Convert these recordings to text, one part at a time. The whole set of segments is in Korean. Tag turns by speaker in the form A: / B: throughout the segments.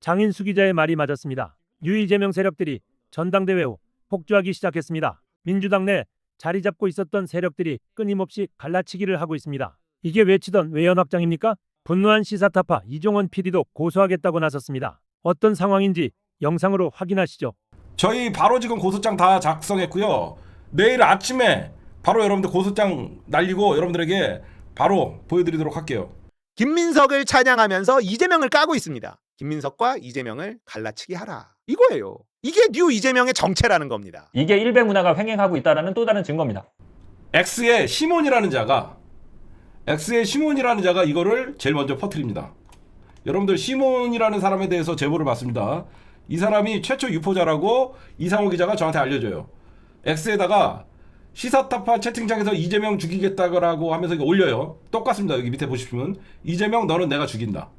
A: 장인수 기자의 말이 맞았습니다. 이재명 세력들이 전당대회 후 폭주하기 시작했습니다. 민주당 내 자리 잡고 있었던 세력들이 끊임없이 갈라치기를 하고 있습니다. 이게 외치던 외연 확장입니까? 분노한 시사타파 이종원 PD도 고소하겠다고 나섰습니다. 어떤 상황인지 영상으로 확인하시죠.
B: 저희 바로 지금 고소장 다 작성했고요. 내일 아침에 바로 여러분들 고소장 날리고 여러분들에게 바로 보여드리도록 할게요.
C: 김민석을 찬양하면서 이재명을 까고 있습니다. 김민석과 이재명을 갈라치기 하라. 이거예요. 이게 뉴 이재명의 정체라는 겁니다.
D: 이게 일베 문화가 횡행하고 있다는 또 다른 증거입니다.
B: X의 시몬이라는 자가 이거를 제일 먼저 퍼뜨립니다. 여러분들 시몬이라는 사람에 대해서 제보를 받습니다. 이 사람이 최초 유포자라고 이상호 기자가 저한테 알려줘요. X에다가 시사타파 채팅창에서 이재명 죽이겠다고 하면서 이거 올려요. 똑같습니다. 여기 밑에 보시면 이재명 너는 내가 죽인다.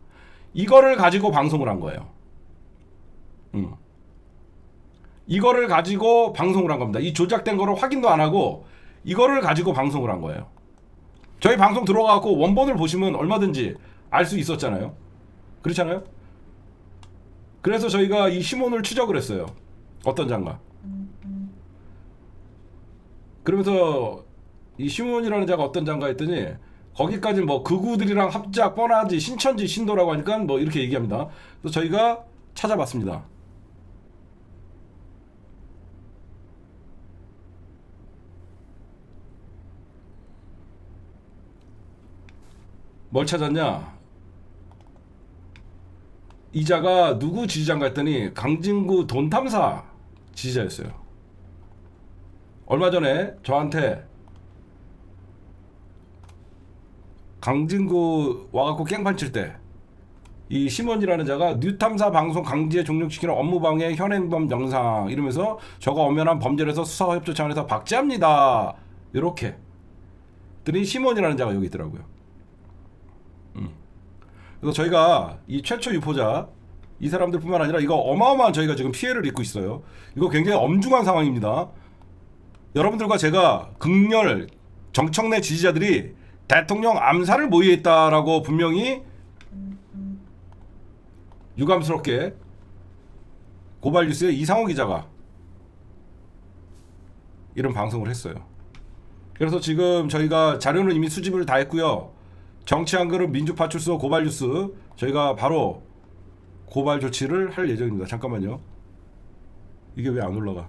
B: 이거를 가지고 방송을 한 거예요. 이거를 가지고 방송을 한 겁니다. 이 조작된 거를 확인도 안 하고 이거를 가지고 방송을 한 거예요. 저희 방송 들어가고 원본을 보시면 얼마든지 알 수 있었잖아요. 그렇잖아요? 그래서 저희가 이 시몬을 추적을 했어요. 어떤 장가. 그러면서 이 시몬이라는 자가 어떤 장가 했더니 거기까지 뭐 극우들이랑 합작 뻔하지 신천지 신도라고 하니까 뭐 이렇게 얘기합니다. 그래서 저희가 찾아봤습니다. 뭘 찾았냐? 이자가 누구 지지자인가 했더니 강진구 돈탐사 지지자였어요. 얼마 전에 저한테 강진구 와갖고 깽판 칠 때 이 시몬이라는 자가 뉴탐사 방송 강제에 종료시키는 업무방해 현행범 영상 이러면서 저가 엄연한 범죄를 해서 수사협조 차원에서 박제합니다. 이렇게 들이 시몬이라는 자가 여기 있더라고요. 그래서 저희가 이 최초 유포자 이 사람들뿐만 아니라 이거 어마어마한 저희가 지금 피해를 입고 있어요. 이거 굉장히 엄중한 상황입니다. 여러분들과 제가 극렬 정청래 지지자들이 대통령 암살을 모의했다라고 분명히 유감스럽게 고발뉴스의 이상호 기자가 이런 방송을 했어요. 그래서 지금 저희가 자료는 이미 수집을 다 했고요. 정치한그룹 민주파출소 고발뉴스 저희가 바로 고발 조치를 할 예정입니다. 잠깐만요. 이게 왜 안 올라가?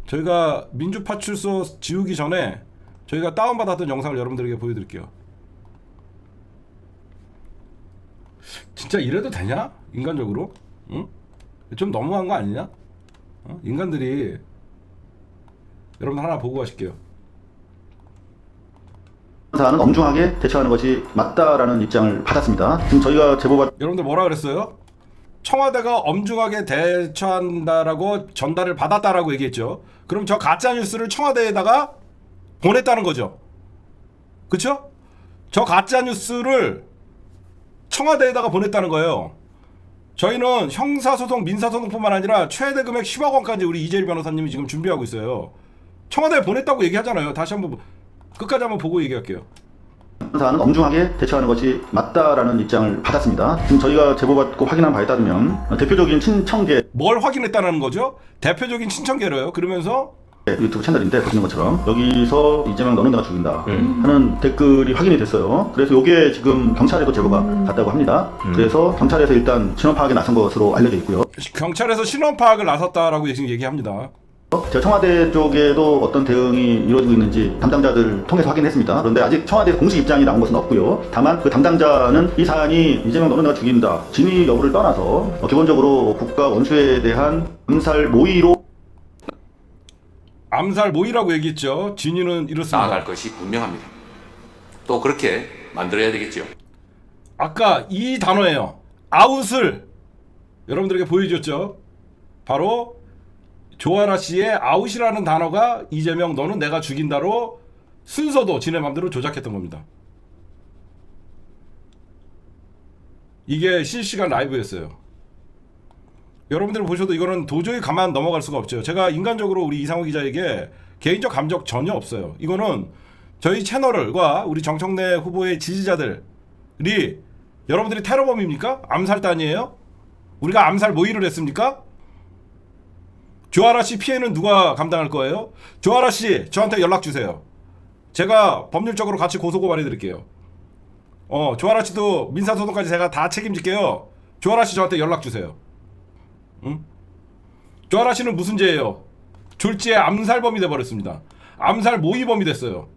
B: 저희가 민주파출소 지우기 전에 저희가 다운받았던 영상을 여러분들에게 보여드릴게요. 진짜 이래도 되냐? 인간적으로? 응? 좀 너무한 거 아니냐? 인간들이 여러분 하나 보고 가실게요.
E: 사안은 엄중하게 대처하는 것이 맞다라는 입장을 받았습니다. 지금 저희가 제보가
B: 여러분들 뭐라 그랬어요? 청와대가 엄중하게 대처한다라고 전달을 받았다라고 얘기했죠. 그럼 저 가짜 뉴스를 청와대에다가 보냈다는 거죠. 그쵸? 저 가짜 뉴스를 청와대에다가 보냈다는 거예요. 저희는 형사소송, 민사소송뿐만 아니라 최대 금액 10억 원까지 우리 이재일 변호사님이 지금 준비하고 있어요. 청와대에 보냈다고 얘기하잖아요. 다시 한번 끝까지 한번 보고 얘기할게요.
E: 사안은 엄중하게 대처하는 것이 맞다라는 입장을 받았습니다. 지금 저희가 제보받고 확인한 바에 따르면 대표적인 친청계
B: 뭘 확인했다는 거죠? 대표적인 친청계로요. 그러면서
E: 유튜브 채널인데 보시는 것처럼 여기서 이재명 너는 내가 죽인다 하는 댓글이 확인이 됐어요. 그래서 이게 지금 경찰에도 제보가 갔다고 합니다. 그래서 경찰에서 일단 신원 파악에 나선 것으로 알려져 있고요.
B: 경찰에서 신원 파악을 나섰다라고 지금 얘기합니다.
E: 제가 청와대 쪽에도 어떤 대응이 이루어지고 있는지 담당자들 통해서 확인했습니다. 그런데 아직 청와대 공식 입장이 나온 것은 없고요. 다만 그 담당자는 이 사안이 이재명 너는 내가 죽인다 진위 여부를 떠나서 기본적으로 국가 원수에 대한 암살 모의로
B: 암살 모의라고 얘기했죠. 진위는 이렇습니다.
F: 나아갈 것이 분명합니다. 또 그렇게 만들어야 되겠죠.
B: 아까 이 단어예요. 아웃을 여러분들에게 보여줬죠. 바로 조아라 씨의 아웃이라는 단어가 이재명 너는 내가 죽인다로 순서도 지네 맘대로 조작했던 겁니다. 이게 실시간 라이브였어요. 여러분들 보셔도 이거는 도저히 가만 넘어갈 수가 없죠. 제가 인간적으로 우리 이상호 기자에게 개인적 감정 전혀 없어요. 이거는 저희 채널과 우리 정청래 후보의 지지자들이 여러분들이 테러범입니까? 암살단이에요? 우리가 암살 모의를 했습니까? 조아라 씨 피해는 누가 감당할 거예요? 조아라 씨 저한테 연락 주세요. 제가 법률적으로 같이 고소고발해 드릴게요. 조아라 씨도 민사소송까지 제가 다 책임질게요. 조아라 씨 저한테 연락 주세요. 응? 조아라 씨는 무슨 죄예요? 졸지에 암살범이 돼버렸습니다. 암살 모의범이 됐어요.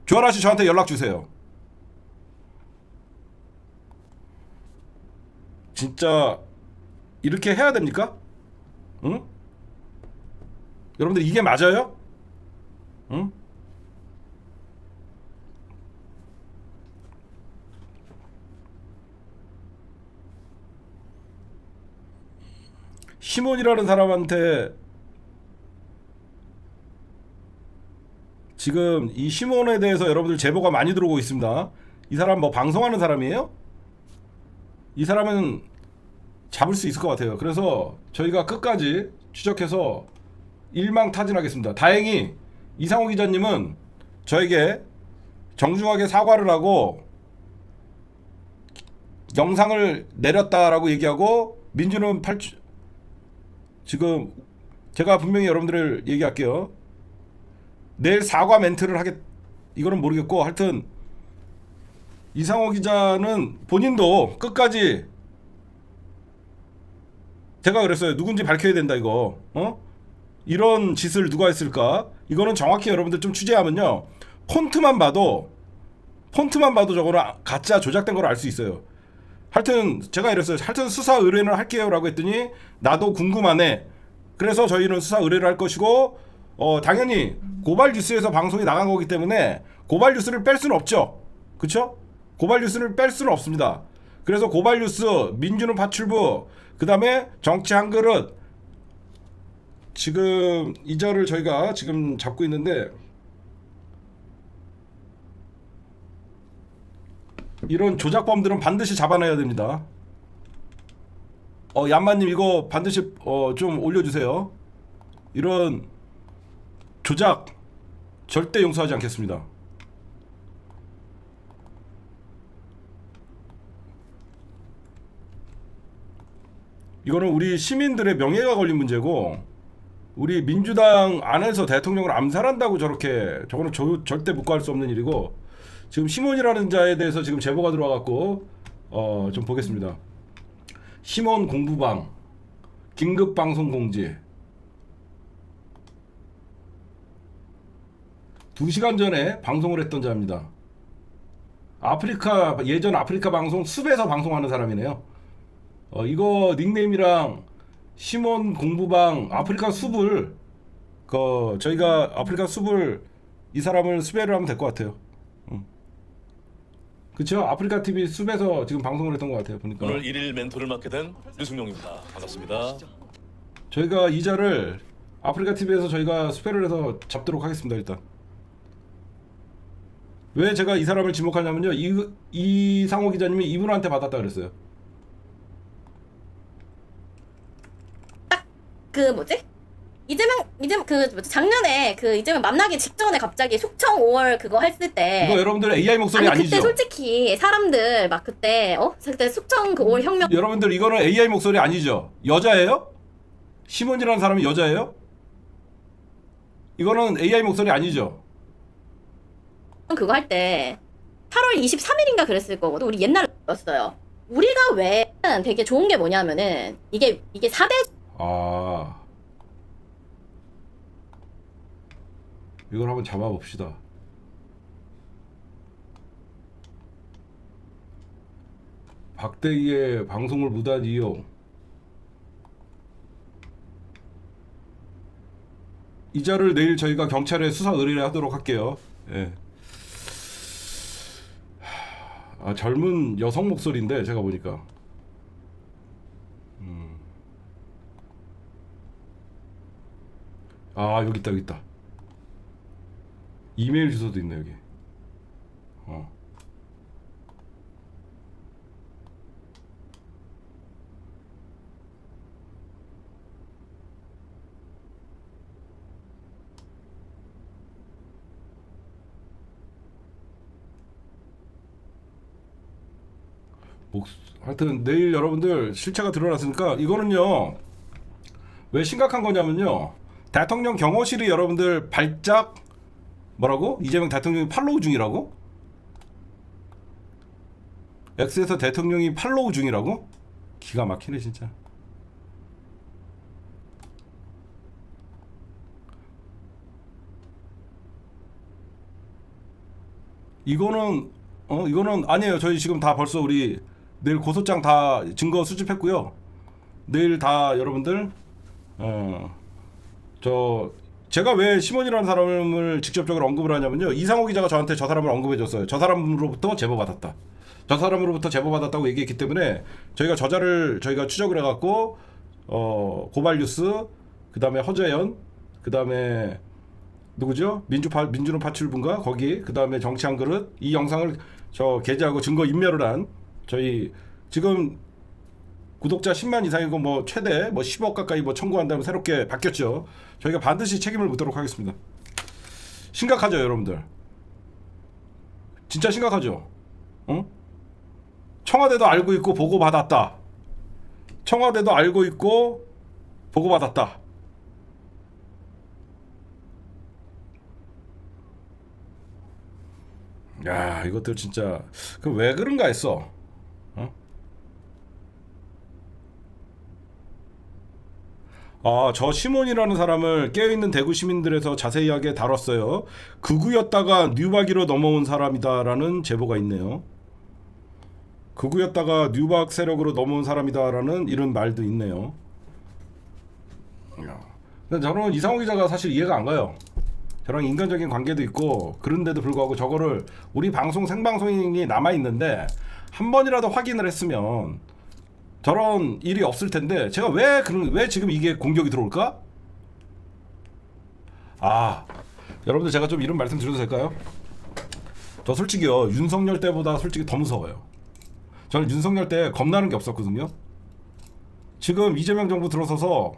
B: 조아라 씨 저한테 연락 주세요. 진짜 이렇게 해야 됩니까? 응? 여러분들 이게 맞아요? 응? 시몬이라는 사람한테 지금 이 시몬에 대해서 여러분들 제보가 많이 들어오고 있습니다. 이 사람 뭐 방송하는 사람이에요? 이 사람은 잡을 수 있을 것 같아요. 그래서 저희가 끝까지 추적해서 일망타진하겠습니다. 다행히 이상호 기자님은 저에게 정중하게 사과를 하고 영상을 내렸다라고 얘기하고 민주는 지금 제가 분명히 여러분들을 얘기할게요. 내일 사과 멘트를 이거는 모르겠고 하여튼 이상호 기자는 본인도 끝까지 제가 그랬어요. 누군지 밝혀야 된다 이거. 이런 짓을 누가 했을까? 이거는 정확히 여러분들 좀 취재하면요. 폰트만 봐도 저거는 가짜 조작된 걸 알 수 있어요. 하여튼 제가 이랬어요. 하여튼 수사 의뢰를 할게요라고 했더니 나도 궁금하네. 그래서 저희는 수사 의뢰를 할 것이고 당연히 고발 뉴스에서 방송이 나간 거기 때문에 고발 뉴스를 뺄 수는 없죠. 그쵸? 고발 뉴스를 뺄 수는 없습니다. 그래서 고발 뉴스, 민주는 파출부, 그 다음에 정치 한 그릇 지금 이 자를 저희가 지금 잡고 있는데 이런 조작범들은 반드시 잡아내야 됩니다. 얀마님 이거 반드시 좀 올려주세요. 이런 조작 절대 용서하지 않겠습니다. 이거는 우리 시민들의 명예가 걸린 문제고 우리 민주당 안에서 대통령을 암살한다고 저거는 절대 묵과할 수 없는 일이고 지금 시몬이라는 자에 대해서 지금 제보가 들어와갖고 좀 보겠습니다. 시몬 공부방 긴급 방송 공지 2시간 전에 방송을 했던 자입니다. 예전 아프리카 방송 숲에서 방송하는 사람이네요. 이거 닉네임이랑 시몬 공부방 아프리카 숲을 저희가 아프리카 숲을 이 사람을 수배를 하면 될 것 같아요. 그쵸? 아프리카 TV 숲에서 지금 방송을 했던 것 같아요. 보니까
G: 오늘 1일 멘토를 맡게 된 류승룡입니다. 반갑습니다.
B: 저희가 이자를 아프리카 TV에서 저희가 수배를 해서 잡도록 하겠습니다. 일단 왜 제가 이 사람을 지목하냐면요. 이상호 기자님이 이분한테 받았다 그랬어요.
H: 그 뭐지? 이재명 작년에 그 이재명 만나기 직전에 갑자기 숙청 5월 그거 했을 때
B: 이거 여러분들 AI 목소리
H: 아니
B: 아니죠?
H: 그때 솔직히 사람들 막 그때 숙청 그 5월 혁명
B: 여러분들 이거는 AI 목소리 아니죠? 여자예요? 시몬이라는 사람이 여자예요? 이거는 AI 목소리 아니죠?
H: 그거 할 때 8월 23일인가 그랬을 거거든. 우리 옛날에 봤어요. 우리가 왜 되게 좋은 게 뭐냐면은 이게 4대
B: 이걸 한번 잡아봅시다. 박대기의 방송을 무단 이용. 이 자를 내일 저희가 경찰에 수사 의뢰를 하도록 할게요. 예. 젊은 여성 목소리인데 제가 보니까. 여기 있다. 이메일 주소도 있네 여기. 하여튼 내일 여러분들 실체가 드러났으니까 이거는요 왜 심각한 거냐면요 대통령 경호실이 여러분들 발작 뭐라고? 이재명 대통령이 팔로우 중이라고? X에서 대통령이 팔로우 중이라고? 기가 막히네 진짜. 이거는 아니에요. 저희 지금 다 벌써 우리 내일 고소장 다 증거 수집했고요. 내일 다 여러분들 제가 왜 시몬이라는 사람을 직접적으로 언급을 하냐면요. 이상호 기자가 저한테 저 사람을 언급해줬어요. 저 사람으로부터 제보받았다. 저 사람으로부터 제보받았다고 얘기했기 때문에 저희가 저희가 추적을 해갖고 고발뉴스 그 다음에 허재현 그 다음에 누구죠? 민주노 파출부인가 거기 그 다음에 정치 한 그릇 이 영상을 게재하고 증거 인멸을 한 저희 지금 구독자 10만 이상이고 뭐 최대 뭐 10억 가까이 뭐 청구한다면 새롭게 바뀌었죠. 저희가 반드시 책임을 묻도록 하겠습니다. 심각하죠, 여러분들. 진짜 심각하죠. 응? 청와대도 알고 있고 보고받았다. 청와대도 알고 있고 보고받았다. 야, 이것들 진짜 그 왜 그런가 했어. 저 시몬이라는 사람을 깨어있는 대구 시민들에서 자세하게 다뤘어요. 극우였다가 뉴박이로 넘어온 사람이다라는 제보가 있네요. 극우였다가 뉴박 세력으로 넘어온 사람이다라는 이런 말도 있네요. 근데 저는 이상호 기자가 사실 이해가 안 가요. 저랑 인간적인 관계도 있고 그런데도 불구하고 저거를 우리 방송 생방송이 남아있는데 한 번이라도 확인을 했으면 저런 일이 없을 텐데 제가 왜 지금 이게 공격이 들어올까? 여러분들 제가 좀 이런 말씀 드려도 될까요? 저 솔직히요 윤석열 때보다 솔직히 더 무서워요. 저는 윤석열 때 겁나는 게 없었거든요. 지금 이재명 정부 들어서서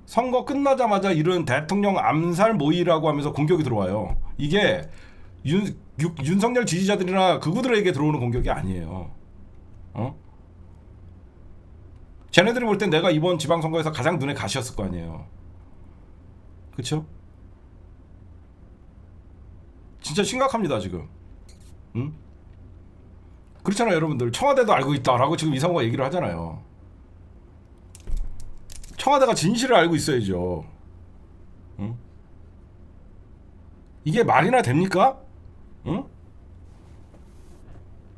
B: 선거 끝나자마자 이런 대통령 암살 모의라고 하면서 공격이 들어와요. 이게 윤석열 지지자들이나 극우들에게 들어오는 공격이 아니에요. 쟤네들이 볼 땐 내가 이번 지방선거에서 가장 눈에 가시였을 거 아니에요. 그쵸? 진짜 심각합니다 지금. 응? 그렇잖아요 여러분들. 청와대도 알고 있다라고 지금 이상호가 얘기를 하잖아요. 청와대가 진실을 알고 있어야죠. 응? 이게 말이나 됩니까? 응?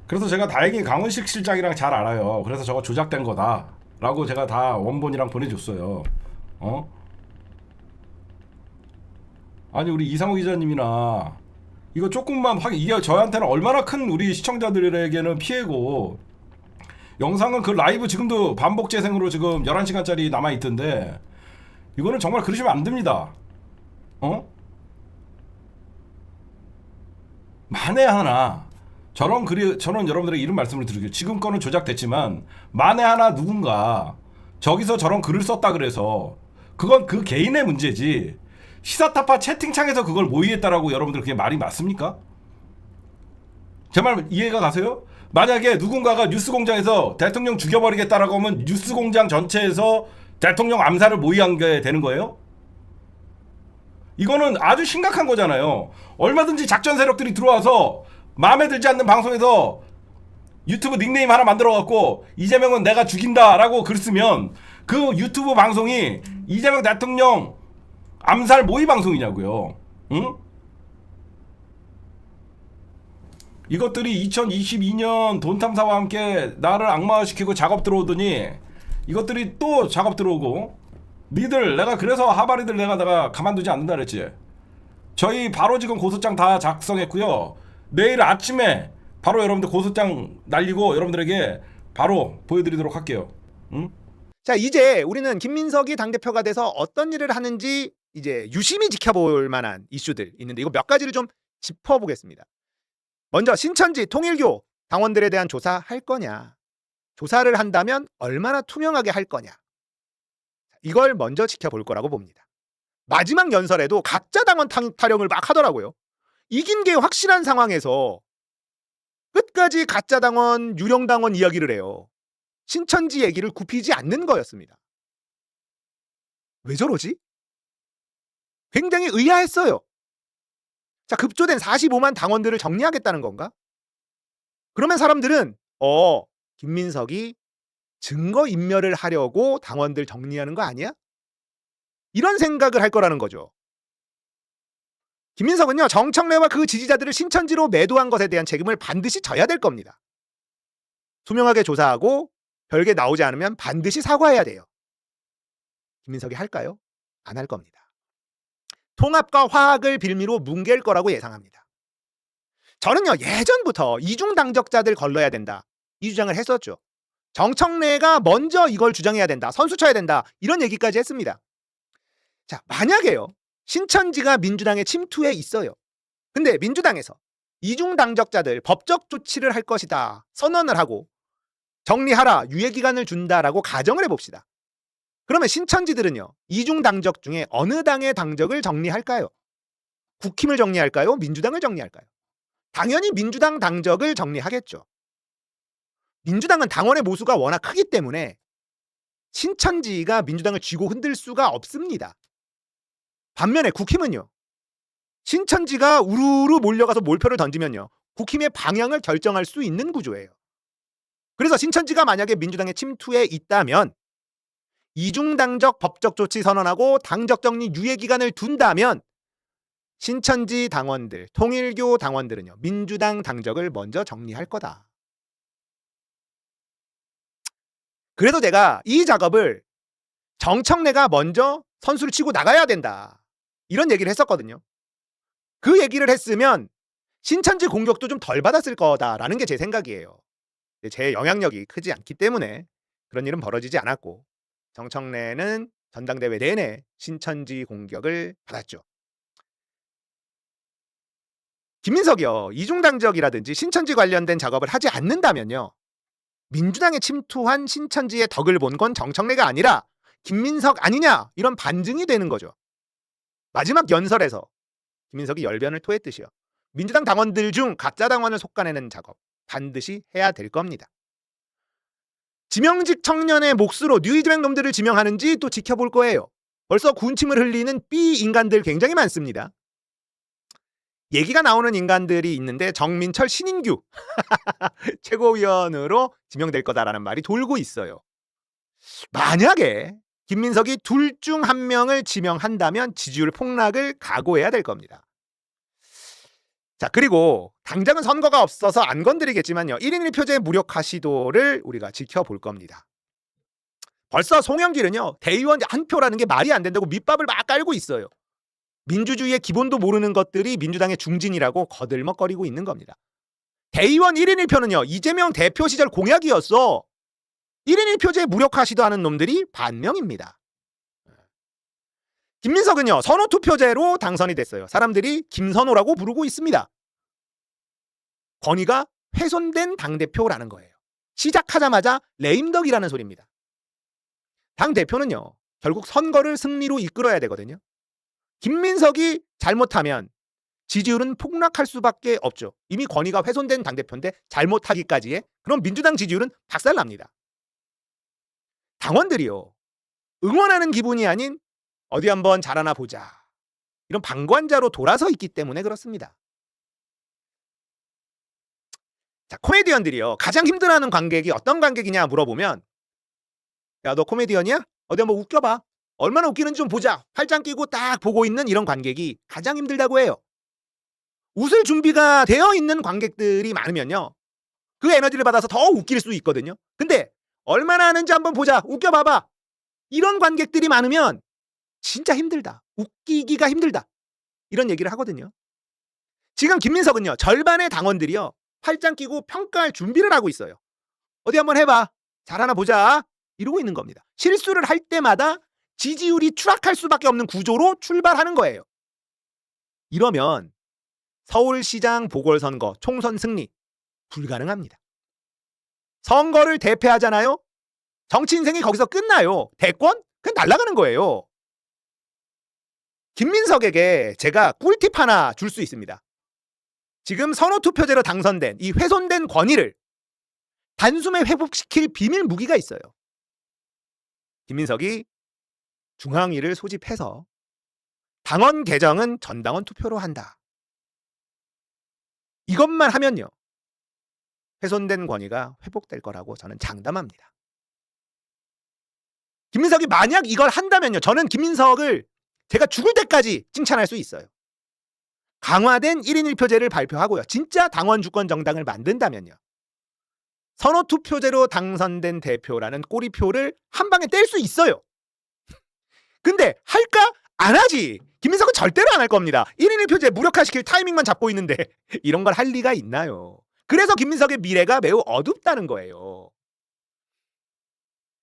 B: 그래서 제가 다행히 강훈식 실장이랑 잘 알아요. 그래서 저거 조작된 거다 라고 제가 다 원본이랑 보내줬어요. 아니 우리 이상호 기자님이나 이거 조금만 이게 저한테는 얼마나 큰 우리 시청자들에게는 피해고 영상은 그 라이브 지금도 반복 재생으로 지금 11시간짜리 남아있던데 이거는 정말 그러시면 안 됩니다. 만에 하나 저런 여러분들에게 이런 말씀을 드리게요. 지금 거는 조작됐지만 만에 하나 누군가 저기서 저런 글을 썼다 그래서 그건 그 개인의 문제지 시사타파 채팅창에서 그걸 모의했다라고 여러분들 그게 말이 맞습니까? 제 말 이해가 가세요? 만약에 누군가가 뉴스공장에서 대통령 죽여버리겠다라고 하면 뉴스공장 전체에서 대통령 암살을 모의한 게 되는 거예요? 이거는 아주 심각한 거잖아요. 얼마든지 작전 세력들이 들어와서 마음에 들지 않는 방송에서 유튜브 닉네임 하나 만들어갖고 이재명은 내가 죽인다라고 글 쓰면 그 유튜브 방송이 이재명 대통령 암살 모의 방송이냐고요. 응? 이것들이 2022년 돈탐사와 함께 나를 악마화시키고 작업 들어오더니 이것들이 또 작업 들어오고 내가 그래서 하바리들 내가 가만두지 않는다 그랬지. 저희 바로 지금 고소장 다 작성했고요. 내일 아침에 바로 여러분들 고소장 날리고 여러분들에게 바로 보여드리도록 할게요. 응?
C: 자, 이제 우리는 김민석이 당대표가 돼서 어떤 일을 하는지 이제 유심히 지켜볼 만한 이슈들 있는데 이거 몇 가지를 좀 짚어보겠습니다. 먼저 신천지 통일교 당원들에 대한 조사할 거냐, 조사를 한다면 얼마나 투명하게 할 거냐, 이걸 먼저 지켜볼 거라고 봅니다. 마지막 연설에도 가짜 당원 타령을 막 하더라고요. 이긴 게 확실한 상황에서 끝까지 가짜 당원, 유령 당원 이야기를 해요. 신천지 얘기를 굽히지 않는 거였습니다. 왜 저러지? 굉장히 의아했어요. 자, 급조된 45만 당원들을 정리하겠다는 건가? 그러면 사람들은 김민석이 증거 인멸을 하려고 당원들 정리하는 거 아니야? 이런 생각을 할 거라는 거죠. 김민석은요, 정청래와 그 지지자들을 신천지로 매도한 것에 대한 책임을 반드시 져야 될 겁니다. 투명하게 조사하고 별게 나오지 않으면 반드시 사과해야 돼요. 김민석이 할까요? 안 할 겁니다. 통합과 화학을 빌미로 뭉갤 거라고 예상합니다. 저는요, 예전부터 이중 당적자들 걸러야 된다, 이 주장을 했었죠. 정청래가 먼저 이걸 주장해야 된다, 선수 쳐야 된다, 이런 얘기까지 했습니다. 자, 만약에요, 신천지가 민주당의 침투에 있어요. 근데 민주당에서 이중 당적자들 법적 조치를 할 것이다 선언을 하고 정리하라, 유예기간을 준다라고 가정을 해봅시다. 그러면 신천지들은요, 이중 당적 중에 어느 당의 당적을 정리할까요? 국힘을 정리할까요? 민주당을 정리할까요? 당연히 민주당 당적을 정리하겠죠. 민주당은 당원의 모수가 워낙 크기 때문에 신천지가 민주당을 쥐고 흔들 수가 없습니다. 반면에 국힘은요, 신천지가 우르르 몰려가서 몰표를 던지면요, 국힘의 방향을 결정할 수 있는 구조예요. 그래서 신천지가 만약에 민주당의 침투에 있다면 이중당적 법적 조치 선언하고 당적 정리 유예 기간을 둔다면 신천지 당원들, 통일교 당원들은요, 민주당 당적을 먼저 정리할 거다. 그래서 제가 이 작업을 정청래가 먼저 선수를 치고 나가야 된다, 이런 얘기를 했었거든요. 그 얘기를 했으면 신천지 공격도 좀 덜 받았을 거다라는 게 제 생각이에요. 제 영향력이 크지 않기 때문에 그런 일은 벌어지지 않았고, 정청래는 전당대회 내내 신천지 공격을 받았죠. 김민석이요, 이중당적이라든지 신천지 관련된 작업을 하지 않는다면요, 민주당에 침투한 신천지의 덕을 본 건 정청래가 아니라 김민석 아니냐, 이런 반증이 되는 거죠. 마지막 연설에서 김민석이 열변을 토했듯이요, 민주당 당원들 중 가짜 당원을 솎아내는 작업 반드시 해야 될 겁니다. 지명직 청년의 몫으로 뉴이즈맹 놈들을 지명하는지 또 지켜볼 거예요. 벌써 군침을 흘리는 B 인간들 굉장히 많습니다. 얘기가 나오는 인간들이 있는데 정민철, 신인규 최고위원으로 지명될 거다라는 말이 돌고 있어요. 만약에 김민석이 둘 중 한 명을 지명한다면 지지율 폭락을 각오해야 될 겁니다. 자, 그리고 당장은 선거가 없어서 안 건드리겠지만요, 1인 1표제 무력화 시도를 우리가 지켜볼 겁니다. 벌써 송영길은요, 대의원 한 표라는 게 말이 안 된다고 밑밥을 막 깔고 있어요. 민주주의의 기본도 모르는 것들이 민주당의 중진이라고 거들먹거리고 있는 겁니다. 대의원 1인 1표는요, 이재명 대표 시절 공약이었어. 1인 1표제 무력화 시도하는 놈들이 반명입니다. 김민석은요, 선호투표제로 당선이 됐어요. 사람들이 김선호라고 부르고 있습니다. 권위가 훼손된 당대표라는 거예요. 시작하자마자 레임덕이라는 소리입니다. 당대표는요, 결국 선거를 승리로 이끌어야 되거든요. 김민석이 잘못하면 지지율은 폭락할 수밖에 없죠. 이미 권위가 훼손된 당대표인데 잘못하기까지의, 그럼 민주당 지지율은 박살납니다. 당원들이요, 응원하는 기분이 아닌 어디 한번 잘하나 보자, 이런 방관자로 돌아서 있기 때문에 그렇습니다. 자, 코미디언들이요, 가장 힘들어하는 관객이 어떤 관객이냐 물어보면, 야, 너 코미디언이야? 어디 한번 웃겨봐. 얼마나 웃기는지 좀 보자. 팔짱 끼고 딱 보고 있는 이런 관객이 가장 힘들다고 해요. 웃을 준비가 되어 있는 관객들이 많으면요, 그 에너지를 받아서 더 웃길 수 있거든요. 근데 얼마나 하는지 한번 보자, 웃겨봐봐, 이런 관객들이 많으면 진짜 힘들다, 웃기기가 힘들다, 이런 얘기를 하거든요. 지금 김민석은요, 절반의 당원들이요, 팔짱 끼고 평가할 준비를 하고 있어요. 어디 한번 해봐, 잘하나 보자, 이러고 있는 겁니다. 실수를 할 때마다 지지율이 추락할 수밖에 없는 구조로 출발하는 거예요. 이러면 서울시장 보궐선거 총선 승리 불가능합니다. 선거를 대패하잖아요, 정치 인생이 거기서 끝나요. 대권? 그냥 날아가는 거예요. 김민석에게 제가 꿀팁 하나 줄 수 있습니다. 지금 선호투표제로 당선된 이 훼손된 권위를 단숨에 회복시킬 비밀 무기가 있어요. 김민석이 중앙위를 소집해서 당원 개정은 전당원 투표로 한다. 이것만 하면요, 훼손된 권위가 회복될 거라고 저는 장담합니다. 김민석이 만약 이걸 한다면요, 저는 김민석을 제가 죽을 때까지 칭찬할 수 있어요. 강화된 1인 1표제를 발표하고요, 진짜 당원 주권 정당을 만든다면요, 선호투표제로 당선된 대표라는 꼬리표를 한 방에 뗄 수 있어요. 근데 할까? 안 하지. 김민석은 절대로 안 할 겁니다. 1인 1표제 무력화시킬 타이밍만 잡고 있는데 이런 걸 할 리가 있나요? 그래서 김민석의 미래가 매우 어둡다는 거예요.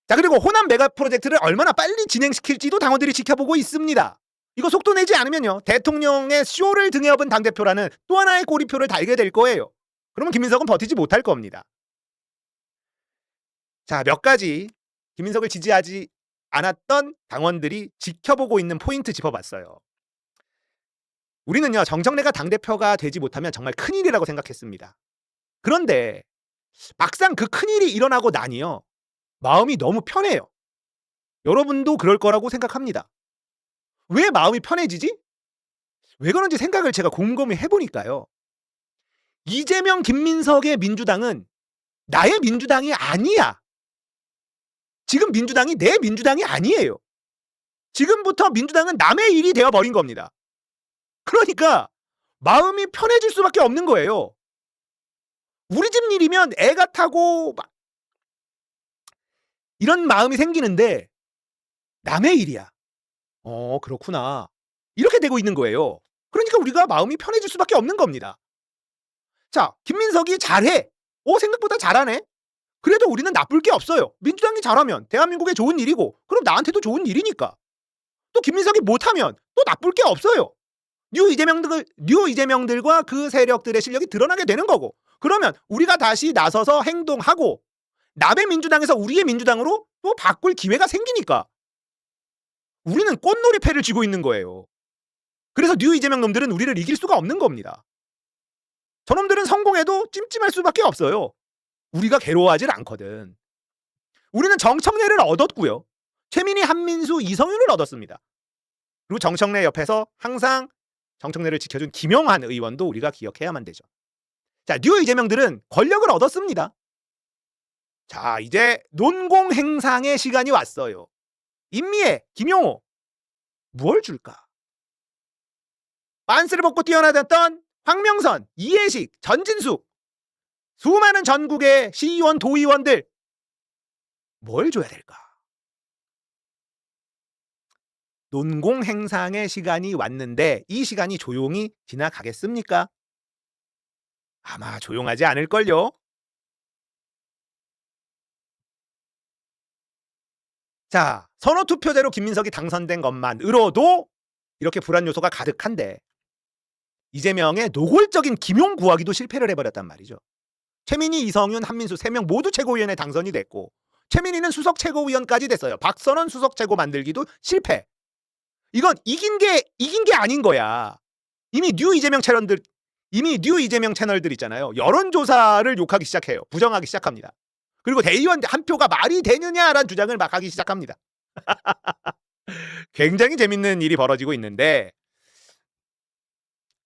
C: 자, 그리고 호남 메가 프로젝트를 얼마나 빨리 진행시킬지도 당원들이 지켜보고 있습니다. 이거 속도 내지 않으면요, 대통령의 쇼를 등에 업은 당대표라는 또 하나의 꼬리표를 달게 될 거예요. 그러면 김민석은 버티지 못할 겁니다. 자, 몇 가지 김민석을 지지하지 않았던 당원들이 지켜보고 있는 포인트 짚어봤어요. 우리는요, 정청래가 당대표가 되지 못하면 정말 큰일이라고 생각했습니다. 그런데 막상 그 큰일이 일어나고 나니요, 마음이 너무 편해요. 여러분도 그럴 거라고 생각합니다. 왜 마음이 편해지지? 왜 그런지 생각을 제가 곰곰이 해보니까요, 이재명, 김민석의 민주당은 나의 민주당이 아니야. 지금 민주당이 내 민주당이 아니에요. 지금부터 민주당은 남의 일이 되어버린 겁니다. 그러니까 마음이 편해질 수밖에 없는 거예요. 우리 집 일이면 애가 타고 막 이런 마음이 생기는데 남의 일이야. 그렇구나. 이렇게 되고 있는 거예요. 그러니까 우리가 마음이 편해질 수밖에 없는 겁니다. 자, 김민석이 잘해. 생각보다 잘하네. 그래도 우리는 나쁠 게 없어요. 민주당이 잘하면 대한민국에 좋은 일이고, 그럼 나한테도 좋은 일이니까. 또 김민석이 못하면 또 나쁠 게 없어요. 뉴 이재명들과 그 세력들의 실력이 드러나게 되는 거고, 그러면 우리가 다시 나서서 행동하고 남의 민주당에서 우리의 민주당으로 또 바꿀 기회가 생기니까 우리는 꽃놀이패를 쥐고 있는 거예요. 그래서 뉴 이재명 놈들은 우리를 이길 수가 없는 겁니다. 저놈들은 성공해도 찜찜할 수밖에 없어요. 우리가 괴로워하질 않거든. 우리는 정청래를 얻었고요, 최민희, 한민수, 이성윤을 얻었습니다. 그리고 정청래 옆에서 항상 정청래를 지켜준 김영환 의원도 우리가 기억해야만 되죠. 자, 뉴 이재명들은 권력을 얻었습니다. 자, 이제 논공행상의 시간이 왔어요. 임미애, 김용호, 무엇을 줄까? 빤스를 벗고 뛰어나졌던 황명선, 이해식, 전진숙, 수많은 전국의 시의원, 도의원들, 뭘 줘야 될까? 논공행상의 시간이 왔는데 이 시간이 조용히 지나가겠습니까? 아마 조용하지 않을걸요? 자, 선호투표제로 김민석이 당선된 것만으로도 이렇게 불안 요소가 가득한데 이재명의 노골적인 김용 구하기도 실패를 해버렸단 말이죠. 최민희, 이성윤, 한민수 3명 모두 최고위원에 당선이 됐고, 최민희는 수석 최고위원까지 됐어요. 박선원 수석 최고 만들기도 실패. 이건 이긴 게 아닌 거야. 이미 뉴 이재명 채널들 있잖아요, 여론조사를 욕하기 시작해요. 부정하기 시작합니다. 그리고 대의원 한 표가 말이 되느냐라는 주장을 막 하기 시작합니다. 굉장히 재밌는 일이 벌어지고 있는데,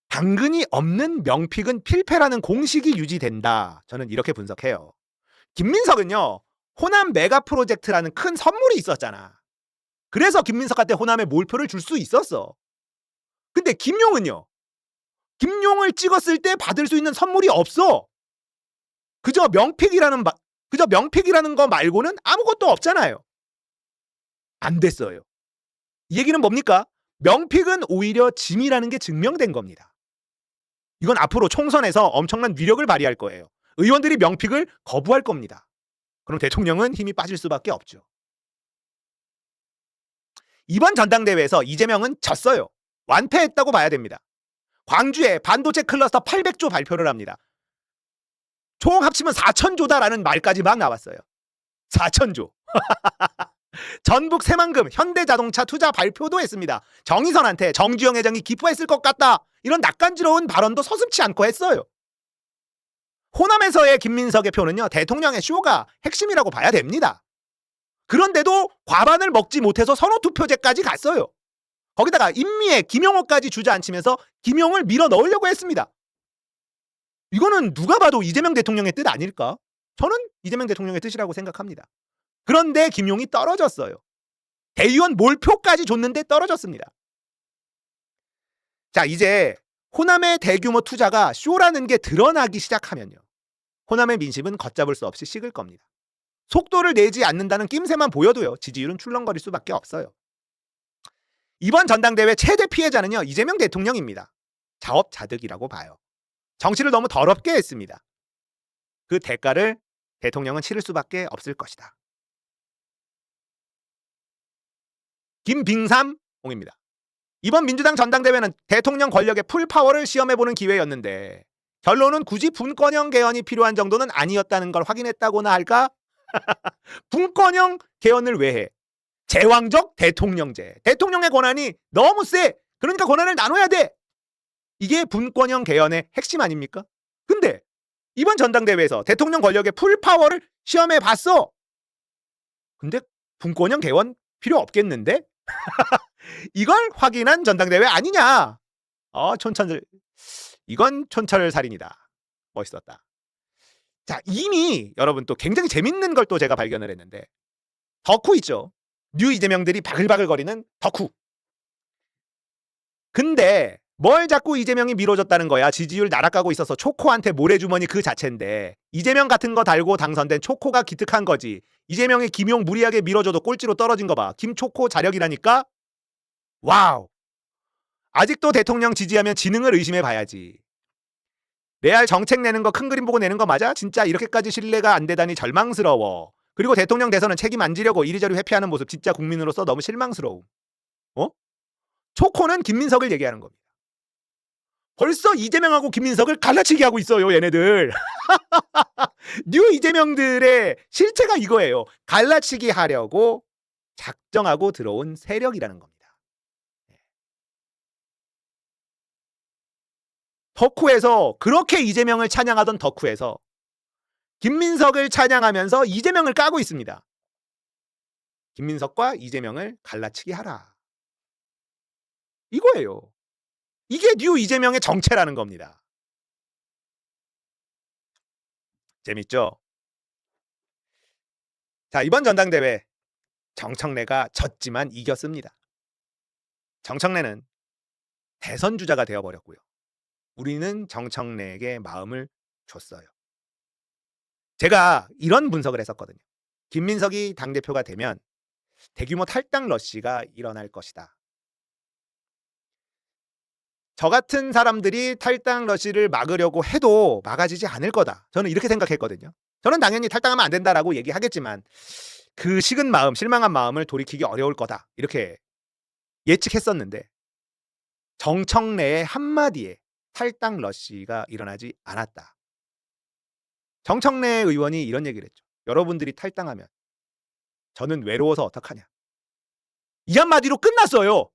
C: 당근이 없는 명픽은 필패라는 공식이 유지된다. 저는 이렇게 분석해요. 김민석은요, 호남 메가 프로젝트라는 큰 선물이 있었잖아. 그래서 김민석한테 호남에 몰표를 줄 수 있었어. 근데 김용은요, 김용을 찍었을 때 받을 수 있는 선물이 없어. 그저 명픽이라는 거 말고는 아무것도 없잖아요. 안 됐어요. 이 얘기는 뭡니까? 명픽은 오히려 짐이라는 게 증명된 겁니다. 이건 앞으로 총선에서 엄청난 위력을 발휘할 거예요. 의원들이 명픽을 거부할 겁니다. 그럼 대통령은 힘이 빠질 수밖에 없죠. 이번 전당대회에서 이재명은 졌어요. 완패했다고 봐야 됩니다. 광주에 반도체 클러스터 800조 발표를 합니다. 총 합치면 4,000조다라는 말까지 막 나왔어요. 4,000조. 전북 새만금 현대자동차 투자 발표도 했습니다. 정의선한테 정주영 회장이 기뻐했을 것 같다. 이런 낯간지러운 발언도 서슴지 않고 했어요. 호남에서의 김민석의 표는요, 대통령의 쇼가 핵심이라고 봐야 됩니다. 그런데도 과반을 먹지 못해서 선호투표제까지 갔어요. 거기다가 인미의 김용호까지 주저앉히면서 김용을 밀어 넣으려고 했습니다. 이거는 누가 봐도 이재명 대통령의 뜻 아닐까? 저는 이재명 대통령의 뜻이라고 생각합니다. 그런데 김용이 떨어졌어요. 대의원 몰표까지 줬는데 떨어졌습니다. 자, 이제 호남의 대규모 투자가 쇼라는 게 드러나기 시작하면요, 호남의 민심은 걷잡을 수 없이 식을 겁니다. 속도를 내지 않는다는 낌새만 보여도요, 지지율은 출렁거릴 수밖에 없어요. 이번 전당대회 최대 피해자는요, 이재명 대통령입니다. 자업자득이라고 봐요. 정치를 너무 더럽게 했습니다. 그 대가를 대통령은 치를 수밖에 없을 것이다. 김빙삼옹입니다. 이번 민주당 전당대회는 대통령 권력의 풀파워를 시험해보는 기회였는데 결론은 굳이 분권형 개헌이 필요한 정도는 아니었다는 걸 확인했다고나 할까? 분권형 개헌을 왜 해? 제왕적 대통령제. 대통령의 권한이 너무 세. 그러니까 권한을 나눠야 돼. 이게 분권형 개헌의 핵심 아닙니까? 근데 이번 전당대회에서 대통령 권력의 풀파워를 시험해 봤어. 근데 분권형 개헌 필요 없겠는데? 이걸 확인한 전당대회 아니냐? 이건 촌철살인이다. 멋있었다. 자, 이미 여러분 또 굉장히 재밌는 걸 또 제가 발견을 했는데, 덕후 있죠? 뉴 이재명들이 바글바글거리는 덕후. 근데 뭘 자꾸 이재명이 미뤄졌다는 거야. 지지율 날아가고 있어서 초코한테 모래주머니 그 자체인데 이재명 같은 거 달고 당선된 초코가 기특한 거지. 이재명이 김용 무리하게 밀어줘도 꼴찌로 떨어진 거 봐. 김초코 자력이라니까? 와우. 아직도 대통령 지지하면 지능을 의심해 봐야지. 레알 정책 내는 거 큰 그림 보고 내는 거 맞아? 진짜 이렇게까지 신뢰가 안 되다니 절망스러워. 그리고 대통령 대선은 책임 안 지려고 이리저리 회피하는 모습 진짜 국민으로서 너무 실망스러움. 초코는 김민석을 얘기하는 겁니다. 벌써 이재명하고 김민석을 갈라치기 하고 있어요, 얘네들. 뉴 이재명들의 실체가 이거예요. 갈라치기 하려고 작정하고 들어온 세력이라는 겁니다. 덕후에서, 그렇게 이재명을 찬양하던 덕후에서 김민석을 찬양하면서 이재명을 까고 있습니다. 김민석과 이재명을 갈라치기 하라. 이거예요. 이게 뉴 이재명의 정체라는 겁니다. 재밌죠? 자, 이번 전당대회 정청래가 졌지만 이겼습니다. 정청래는 대선 주자가 되어버렸고요. 우리는 정청래에게 마음을 줬어요. 제가 이런 분석을 했었거든요. 김민석이 당대표가 되면 대규모 탈당 러시가 일어날 것이다. 저 같은 사람들이 탈당 러시를 막으려고 해도 막아지지 않을 거다. 저는 이렇게 생각했거든요. 저는 당연히 탈당하면 안 된다라고 얘기하겠지만 그 식은 마음, 실망한 마음을 돌이키기 어려울 거다. 이렇게 예측했었는데 정청래의 한마디에 탈당 러시가 일어나지 않았다. 정청래 의원이 이런 얘기를 했죠. 여러분들이 탈당하면 저는 외로워서 어떡하냐. 이 한마디로 끝났어요.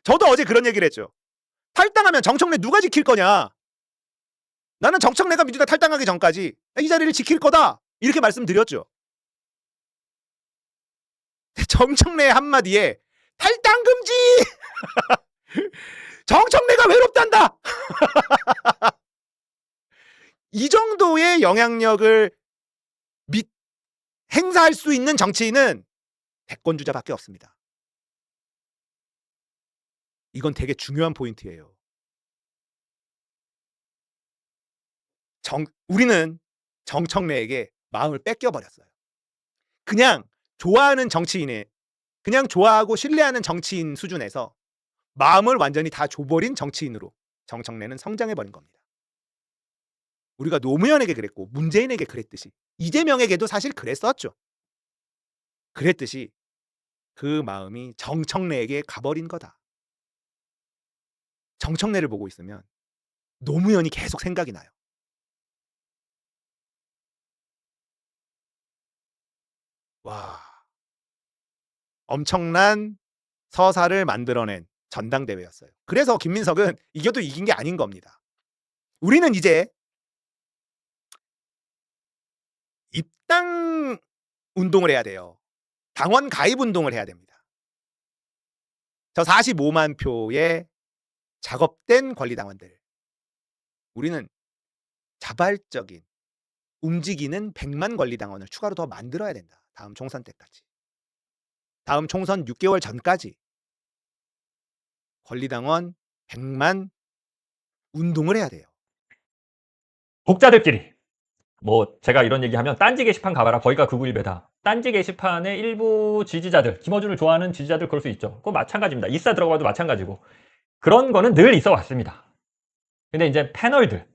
C: 저도 어제 그런 얘기를 했죠. 탈당하면 정청래 누가 지킬 거냐. 나는 정청래가 민주당 탈당하기 전까지 이 자리를 지킬 거다. 이렇게 말씀드렸죠. 정청래의 한마디에 탈당 금지! 정청래가 외롭단다! 이 정도의 영향력을 행사할 수 있는 정치인은 대권주자밖에 없습니다. 이건 되게 중요한 포인트예요. 우리는 정청래에게 마음을 뺏겨버렸어요. 그냥 좋아하는 정치인의, 그냥 좋아하고 신뢰하는 정치인 수준에서 마음을 완전히 다 줘버린 정치인으로 정청래는 성장해버린 겁니다. 우리가 노무현에게 그랬고 문재인에게 그랬듯이 이재명에게도 사실 그랬었죠. 그랬듯이 그 마음이 정청래에게 가버린 거다. 정청래를 보고 있으면 노무현이 계속 생각이 나요. 와, 엄청난 서사를 만들어낸 전당대회였어요. 그래서 김민석은 이겨도 이긴 게 아닌 겁니다. 우리는 이제 입당 운동을 해야 돼요. 당원 가입 운동을 해야 됩니다. 저 45만 표의 작업된 권리당원들. 우리는 자발적인 움직이는 100만 권리당원을 추가로 더 만들어야 된다. 다음 총선 때까지. 다음 총선 6개월 전까지 권리당원 100만 운동을 해야 돼요.
D: 독자들끼리 뭐 제가 이런 얘기하면 딴지 게시판 가봐라. 거기가 극우일배다. 딴지 게시판의 일부 지지자들, 김어준을 좋아하는 지지자들 그럴 수 있죠. 그거 마찬가지입니다. 인싸 들어가도 마찬가지고. 그런 거는 늘 있어 왔습니다. 근데 이제 패널들,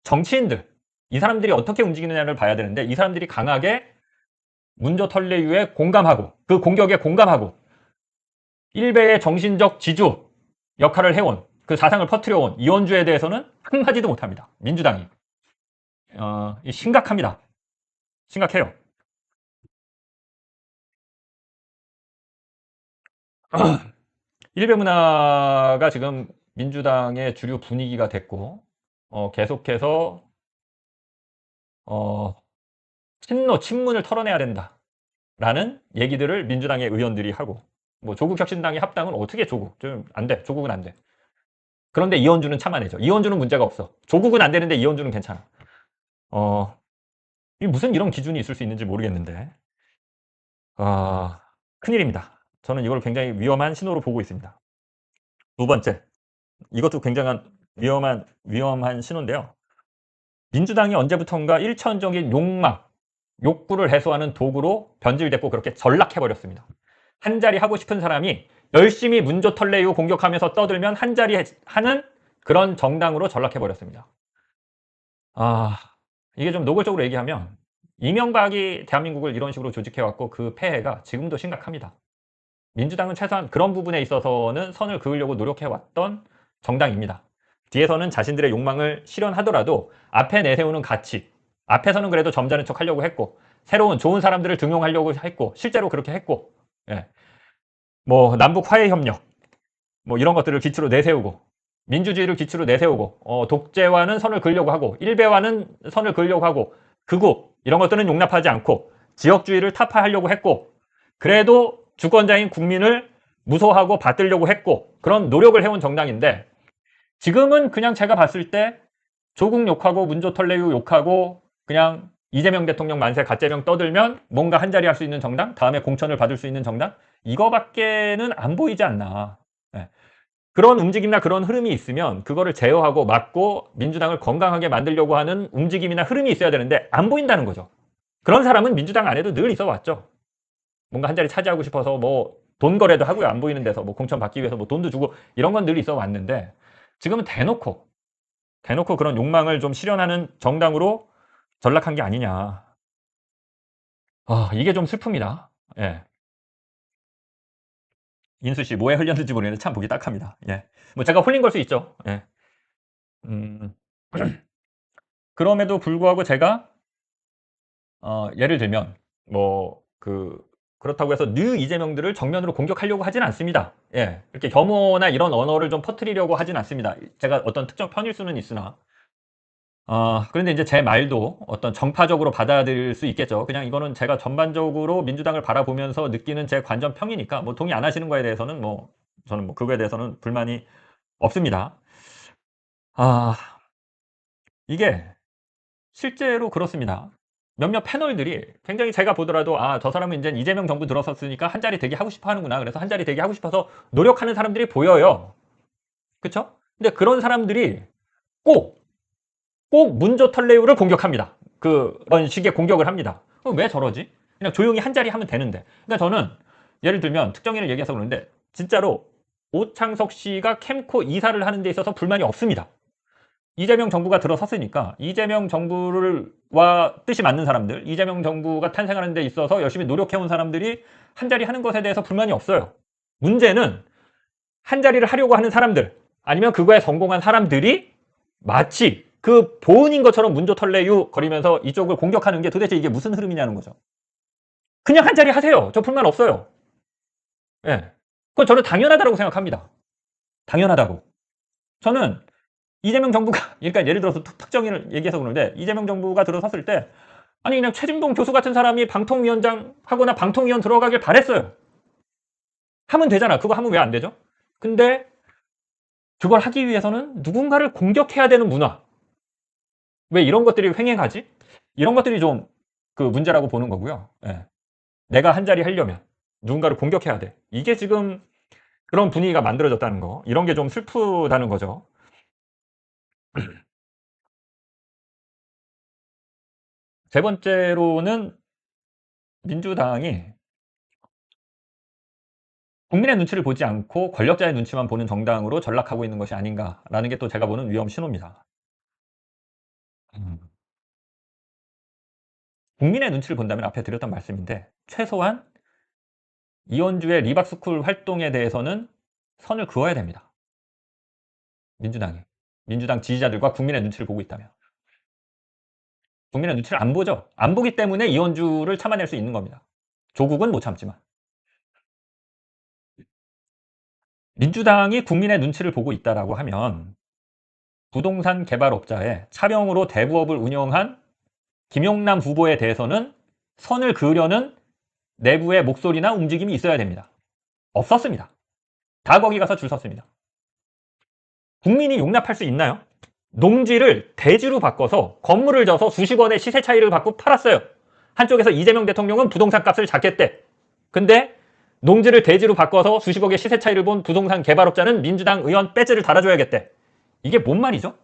D: 정치인들, 이 사람들이 어떻게 움직이느냐를 봐야 되는데 이 사람들이 강하게 문조털레유에 공감하고 그 공격에 공감하고 일베의 정신적 지주 역할을 해온 그 사상을 퍼뜨려온 이원주에 대해서는 한마디도 못합니다. 민주당이. 심각합니다. 심각해요. 일베 문화가 지금 민주당의 주류 분위기가 됐고 계속해서 친문을 털어내야 된다라는 얘기들을 민주당의 의원들이 하고 뭐 조국혁신당의 합당은 어떻게 조국? 좀 안 돼. 조국은 안 돼. 그런데 이원주는 참아내죠. 이원주는 문제가 없어. 조국은 안 되는데 이원주는 괜찮아. 무슨 이런 기준이 있을 수 있는지 모르겠는데 큰일입니다. 저는 이걸 굉장히 위험한 신호로 보고 있습니다. 두 번째, 이것도 굉장한 위험한 신호인데요. 민주당이 언제부턴가 일천적인 욕망, 욕구를 해소하는 도구로 변질됐고 그렇게 전락해버렸습니다. 한자리 하고 싶은 사람이 열심히 문조털레유 공격하면서 떠들면 한자리 하는 그런 정당으로 전락해버렸습니다. 이게 좀 노골적으로 얘기하면 이명박이 대한민국을 이런 식으로 조직해왔고 그 폐해가 지금도 심각합니다. 민주당은 최소한 그런 부분에 있어서는 선을 그으려고 노력해왔던 정당입니다. 뒤에서는 자신들의 욕망을 실현하더라도 앞에 내세우는 가치, 앞에서는 그래도 점잖은 척 하려고 했고 새로운 좋은 사람들을 등용하려고 했고 실제로 그렇게 했고 뭐 남북 화해 협력 뭐 이런 것들을 기초로 내세우고 민주주의를 기초로 내세우고 독재와는 선을 그으려고 하고 일베와는 선을 그으려고 하고 극우 이런 것들은 용납하지 않고 지역주의를 타파하려고 했고 그래도 주권자인 국민을 무소하고 받들려고 했고 그런 노력을 해온 정당인데 지금은 그냥 제가 봤을 때 조국 욕하고 문조털레유 욕하고 그냥 이재명 대통령 만세 가짜명 떠들면 뭔가 한자리 할 수 있는 정당, 다음에 공천을 받을 수 있는 정당 이거밖에는 안 보이지 않나. 그런 움직임이나 그런 흐름이 있으면 그거를 제어하고 막고 민주당을 건강하게 만들려고 하는 움직임이나 흐름이 있어야 되는데 안 보인다는 거죠. 그런 사람은 민주당 안에도 늘 있어 왔죠. 뭔가 한자리 차지하고 싶어서 뭐 돈 거래도 하고요. 안 보이는 데서 뭐 공천 받기 위해서 뭐 돈도 주고 이런 건 늘 있어 왔는데 지금은 대놓고 그런 욕망을 좀 실현하는 정당으로 전락한 게 아니냐. 이게 좀 슬픕니다. 예. 인수 씨 뭐에 흘렸는지 모르겠는데 참 보기 딱합니다. 예. 뭐 제가 홀린 걸 수 있죠. 예. 그럼에도 불구하고 제가 예를 들면 뭐 그렇다고 해서 뉴 이재명들을 정면으로 공격하려고 하진 않습니다. 예. 이렇게 혐오나 이런 언어를 좀 퍼뜨리려고 하진 않습니다. 제가 어떤 특정 편일 수는 있으나 그런데 이제 제 말도 어떤 정파적으로 받아들일 수 있겠죠. 그냥 이거는 제가 전반적으로 민주당을 바라보면서 느끼는 제 관점평이니까 뭐 동의 안 하시는 거에 대해서는 뭐 저는 뭐 그거에 대해서는 불만이 없습니다. 이게 실제로 그렇습니다. 몇몇 패널들이 굉장히 제가 보더라도 저 사람은 이제 이재명 정부 들어섰으니까 한자리 되게 하고 싶어 하는구나. 그래서 한자리 되게 하고 싶어서 노력하는 사람들이 보여요. 그렇죠? 근데 그런 사람들이 꼭 문조털레유를 공격합니다. 그런 식의 공격을 합니다. 그럼 왜 저러지? 그냥 조용히 한자리 하면 되는데. 그러니까 저는 예를 들면 특정인을 얘기해서 그러는데 진짜로 오창석 씨가 캠코 이사를 하는 데 있어서 불만이 없습니다. 이재명 정부가 들어섰으니까 이재명 정부와 뜻이 맞는 사람들, 이재명 정부가 탄생하는 데 있어서 열심히 노력해온 사람들이 한자리 하는 것에 대해서 불만이 없어요. 문제는 한자리를 하려고 하는 사람들 아니면 그거에 성공한 사람들이 마치 그 보은인 것처럼 문조털레유 거리면서 이쪽을 공격하는 게 도대체 이게 무슨 흐름이냐는 거죠. 그냥 한 자리 하세요. 저 불만 없어요. 예. 그건 저는 당연하다고 생각합니다. 당연하다고. 저는 이재명 정부가 그러니까 예를 들어서 특정인을 얘기해서 그러는데 이재명 정부가 들어섰을 때 아니 그냥 최진봉 교수 같은 사람이 방통위원장 하거나 방통위원 들어가길 바랬어요. 하면 되잖아. 그거 하면 왜 안 되죠? 근데 그걸 하기 위해서는 누군가를 공격해야 되는 문화. 왜 이런 것들이 횡행하지? 이런 것들이 좀 그 문제라고 보는 거고요. 예. 내가 한 자리 하려면 누군가를 공격해야 돼. 이게 지금 그런 분위기가 만들어졌다는 거. 이런 게 좀 슬프다는 거죠. 세 번째로는 민주당이 국민의 눈치를 보지 않고 권력자의 눈치만 보는 정당으로 전락하고 있는 것이 아닌가라는 게 또 제가 보는 위험 신호입니다. 국민의 눈치를 본다면 앞에 드렸던 말씀인데 최소한 이원주의 리박스쿨 활동에 대해서는 선을 그어야 됩니다. 민주당이. 민주당 지지자들과 국민의 눈치를 보고 있다면. 국민의 눈치를 안 보죠. 안 보기 때문에 이원주를 참아낼 수 있는 겁니다. 조국은 못 참지만. 민주당이 국민의 눈치를 보고 있다라고 하면 부동산 개발업자의 차명으로 대부업을 운영한 김용남 후보에 대해서는 선을 그으려는 내부의 목소리나 움직임이 있어야 됩니다. 없었습니다. 다 거기 가서 줄 섰습니다. 국민이 용납할 수 있나요? 농지를 대지로 바꿔서 건물을 져서 수십 원의 시세 차이를 받고 팔았어요. 한쪽에서 이재명 대통령은 부동산 값을 잡겠대. 근데 농지를 대지로 바꿔서 수십억의 시세 차이를 본 부동산 개발업자는 민주당 의원 배지를 달아줘야겠대. 이게 뭔 말이죠?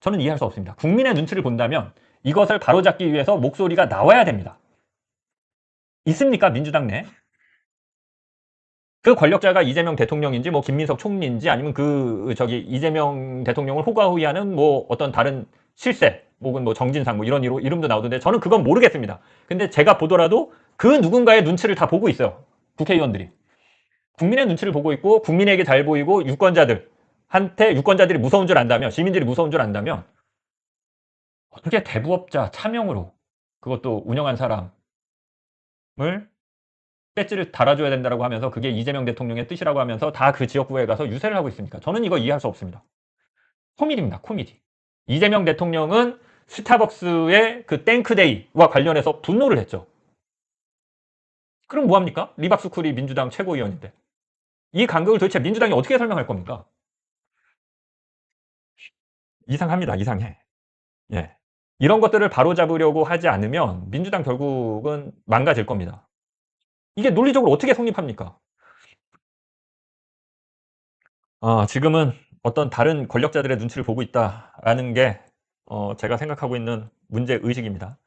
D: 저는 이해할 수 없습니다. 국민의 눈치를 본다면 이것을 바로잡기 위해서 목소리가 나와야 됩니다. 있습니까? 민주당 내. 그 권력자가 이재명 대통령인지 뭐 김민석 총리인지 아니면 이재명 대통령을 호가호위하는 뭐 어떤 다른 실세 혹은 뭐 정진상 뭐 이런 이름도 나오던데 저는 그건 모르겠습니다. 근데 제가 보더라도 그 누군가의 눈치를 다 보고 있어요. 국회의원들이. 국민의 눈치를 보고 있고 국민에게 잘 보이고 유권자들이 무서운 줄 안다면 시민들이 무서운 줄 안다면 어떻게 대부업자 차명으로 그것도 운영한 사람을 배지를 달아줘야 된다고 하면서 그게 이재명 대통령의 뜻이라고 하면서 다 그 지역구에 가서 유세를 하고 있습니까? 저는 이거 이해할 수 없습니다. 코미디입니다. 코미디. 이재명 대통령은 스타벅스의 그 땡크데이와 관련해서 분노를 했죠. 그럼 뭐합니까? 리박스쿨이 민주당 최고위원인데. 이 간극을 도대체 민주당이 어떻게 설명할 겁니까? 이상합니다. 이상해. 예. 이런 것들을 바로잡으려고 하지 않으면 민주당 결국은 망가질 겁니다. 이게 논리적으로 어떻게 성립합니까? 지금은 어떤 다른 권력자들의 눈치를 보고 있다라는 게 제가 생각하고 있는 문제의식입니다.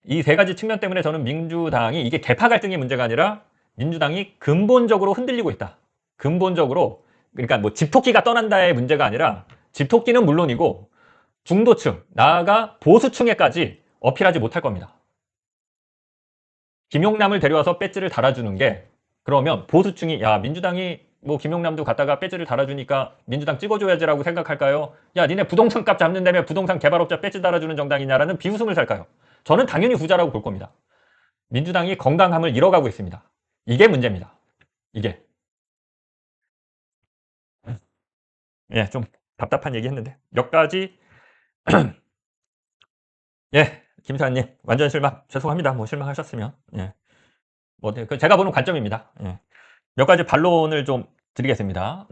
D: 이 세 가지 측면 때문에 저는 민주당이 이게 계파 갈등의 문제가 아니라 민주당이 근본적으로 흔들리고 있다. 근본적으로 그러니까 뭐 집토끼가 떠난다의 문제가 아니라 집토끼는 물론이고 중도층, 나아가 보수층에까지 어필하지 못할 겁니다. 김용남을 데려와서 배지를 달아주는 게 그러면 보수층이 야 민주당이 뭐 김용남도 갖다가 배지를 달아주니까 민주당 찍어줘야지라고 생각할까요? 야 니네 부동산 값 잡는다며 부동산 개발업자 배지 달아주는 정당이냐라는 비웃음을 살까요? 저는 당연히 후자라고 볼 겁니다. 민주당이 건강함을 잃어가고 있습니다. 이게 문제입니다. 이게. 예, 좀 답답한 얘기 했는데 몇 가지 예, 김사님 완전 실망 죄송합니다. 뭐 실망하셨으면 예, 뭐 제가 보는 관점입니다. 예. 몇 가지 반론을 좀 드리겠습니다.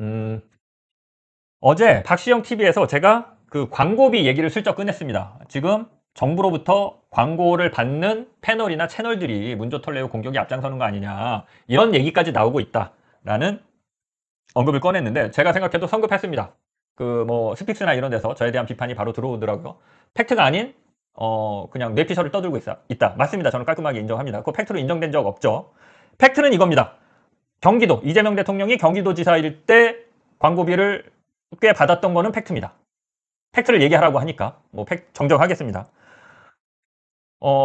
D: 어제 박시영 TV에서 제가 그 광고비 얘기를 슬쩍 꺼냈습니다. 지금 정부로부터 광고를 받는 패널이나 채널들이 문조털레오 공격에 앞장서는 거 아니냐 이런 얘기까지 나오고 있다라는 언급을 꺼냈는데 제가 생각해도 성급했습니다. 그 뭐 스픽스나 이런 데서 저에 대한 비판이 바로 들어오더라고요. 팩트가 아닌 그냥 뇌피셜을 떠들고 있다. 맞습니다. 저는 깔끔하게 인정합니다. 그 팩트로 인정된 적 없죠. 팩트는 이겁니다. 경기도 이재명 대통령이 경기도지사일 때 광고비를 꽤 받았던 거는 팩트입니다. 팩트를 얘기하라고 하니까 뭐 정정하겠습니다.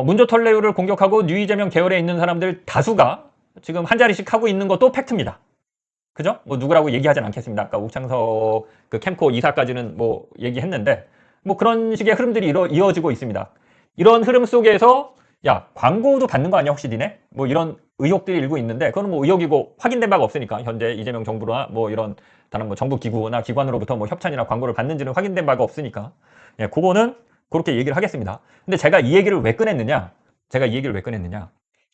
D: 문조털레오를 공격하고 뉴 이재명 계열에 있는 사람들 다수가 지금 한 자리씩 하고 있는 것도 팩트입니다. 그죠? 뭐 누구라고 얘기하진 않겠습니다. 아까 옥창석 그 캠코 이사까지는 뭐 얘기했는데 뭐 그런 식의 흐름들이 이어지고 있습니다. 이런 흐름 속에서 야, 광고도 받는 거 아니야 혹시 니네? 뭐 이런 의혹들이 일고 있는데 그거는 뭐 의혹이고 확인된 바가 없으니까 현재 이재명 정부나 뭐 이런 다른 뭐 정부 기구나 기관으로부터 뭐 협찬이나 광고를 받는지는 확인된 바가 없으니까 예, 그거는 그렇게 얘기를 하겠습니다. 근데 제가 이 얘기를 왜 꺼냈느냐?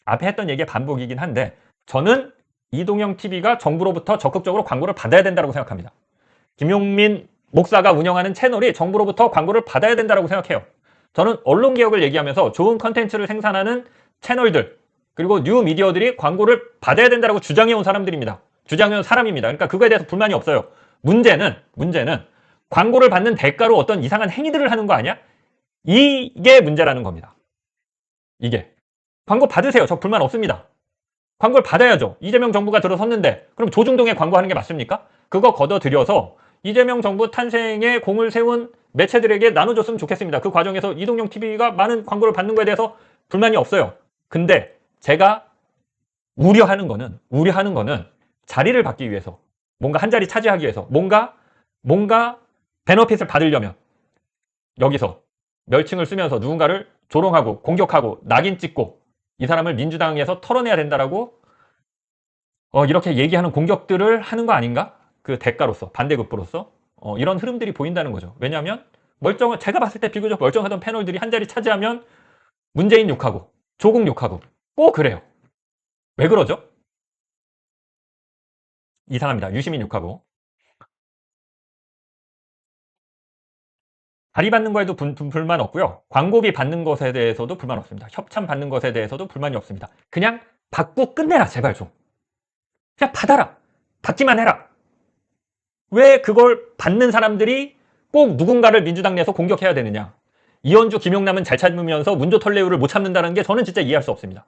D: 앞에 했던 얘기의 반복이긴 한데 저는 이동형 TV가 정부로부터 적극적으로 광고를 받아야 된다고 생각합니다. 김용민 목사가 운영하는 채널이 정부로부터 광고를 받아야 된다고 생각해요. 저는 언론개혁을 얘기하면서 좋은 컨텐츠를 생산하는 채널들 그리고 뉴 미디어들이 광고를 받아야 된다고 주장해온 사람들입니다. 주장해온 사람입니다. 그러니까 그거에 대해서 불만이 없어요. 문제는 광고를 받는 대가로 어떤 이상한 행위들을 하는 거 아니야? 이게 문제라는 겁니다. 이게. 광고 받으세요. 저 불만 없습니다. 광고를 받아야죠. 이재명 정부가 들어섰는데 그럼 조중동에 광고하는 게 맞습니까? 그거 걷어들여서 이재명 정부 탄생에 공을 세운 매체들에게 나눠줬으면 좋겠습니다. 그 과정에서 이동형 TV가 많은 광고를 받는 거에 대해서 불만이 없어요. 근데 제가 우려하는 거는 자리를 받기 위해서 뭔가 한 자리 차지하기 위해서 뭔가 베너핏을 받으려면 여기서 멸칭을 쓰면서 누군가를 조롱하고 공격하고 낙인 찍고 이 사람을 민주당에서 털어내야 된다라고 이렇게 얘기하는 공격들을 하는 거 아닌가? 그 대가로서 반대급부로서 이런 흐름들이 보인다는 거죠. 왜냐하면 제가 봤을 때 비교적 멀쩡하던 패널들이 한 자리 차지하면 문재인 욕하고 조국 욕하고 꼭 그래요. 왜 그러죠? 이상합니다. 유시민 욕하고 자리 받는 거에도 불만 없고요. 광고비 받는 것에 대해서도 불만 없습니다. 협찬 받는 것에 대해서도 불만이 없습니다. 그냥 받고 끝내라 제발 좀. 그냥 받아라. 받기만 해라. 왜 그걸 받는 사람들이 꼭 누군가를 민주당 내에서 공격해야 되느냐. 이현주, 김용남은 잘 참으면서 문조털레우를 못 참는다는 게 저는 진짜 이해할 수 없습니다.